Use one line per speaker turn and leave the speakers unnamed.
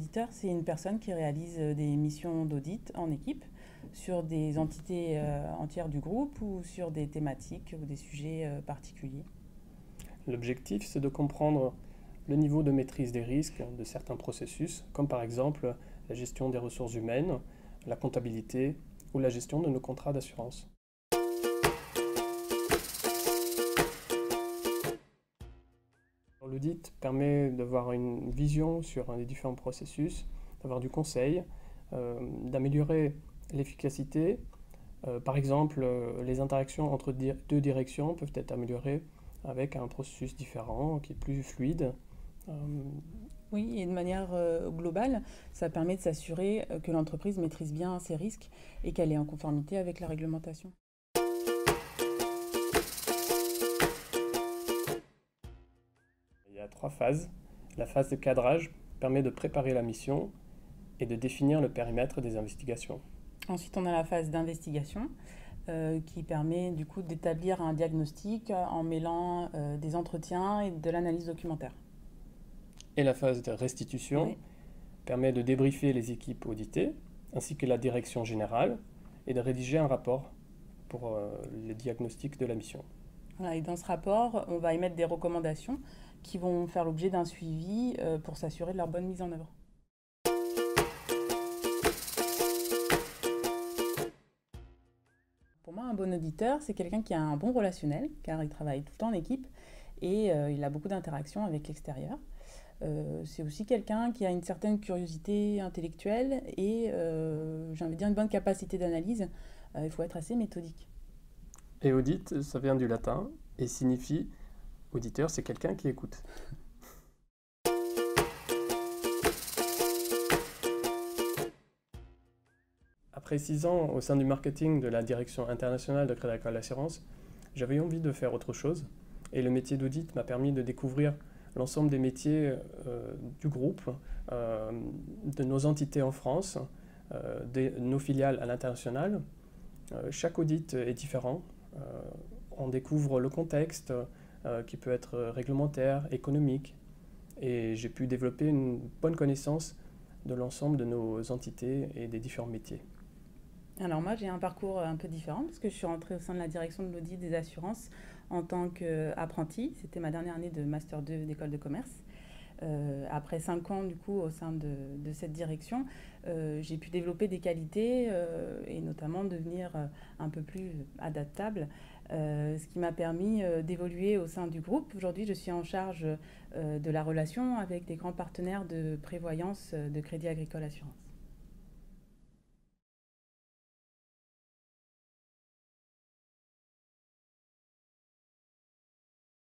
auditeur, c'est une personne qui réalise des missions d'audit en équipe sur des entités entières du groupe ou sur des thématiques ou des sujets particuliers.
L'objectif, c'est de comprendre le niveau de maîtrise des risques de certains processus, comme par exemple la gestion des ressources humaines, la comptabilité ou la gestion de nos contrats d'assurance. L'audit permet d'avoir une vision sur les différents processus, d'avoir du conseil, d'améliorer l'efficacité. Par exemple, les interactions entre deux directions peuvent être améliorées avec un processus différent qui est plus fluide.
Oui, et de manière globale, ça permet de s'assurer que l'entreprise maîtrise bien ses risques et qu'elle est en conformité avec la réglementation.
Il y a 3 phases. La phase de cadrage permet de préparer la mission et de définir le périmètre des investigations.
Ensuite, on a la phase d'investigation qui permet du coup d'établir un diagnostic en mêlant des entretiens et de l'analyse documentaire.
Et la phase de restitution
Oui.
permet de débriefer les équipes auditées ainsi que la direction générale et de rédiger un rapport pour le diagnostic de la mission.
Voilà, et dans ce rapport, on va émettre des recommandations qui vont faire l'objet d'un suivi pour s'assurer de leur bonne mise en œuvre. Pour moi, un bon auditeur, c'est quelqu'un qui a un bon relationnel, car il travaille tout le temps en équipe et il a beaucoup d'interactions avec l'extérieur. C'est aussi quelqu'un qui a une certaine curiosité intellectuelle et, j'ai envie de dire, une bonne capacité d'analyse. Il faut être assez méthodique.
Et audit, ça vient du latin et signifie auditeur, c'est quelqu'un qui écoute. Après 6 ans au sein du marketing de la direction internationale de Crédit Agricole Assurance, j'avais envie de faire autre chose et le métier d'audit m'a permis de découvrir l'ensemble des métiers du groupe, de nos entités en France, de nos filiales à l'international. Chaque audit est différent. On découvre le contexte qui peut être réglementaire, économique, et j'ai pu développer une bonne connaissance de l'ensemble de nos entités et des différents métiers.
Alors moi, j'ai un parcours un peu différent parce que je suis rentrée au sein de la direction de l'audit des assurances en tant qu'apprentie. C'était ma dernière année de Master 2 d'école de commerce. Après 5 ans du coup au sein de cette direction, j'ai pu développer des qualités et notamment devenir un peu plus adaptable, ce qui m'a permis d'évoluer au sein du groupe. Aujourd'hui, je suis en charge de la relation avec des grands partenaires de prévoyance de Crédit Agricole Assurance.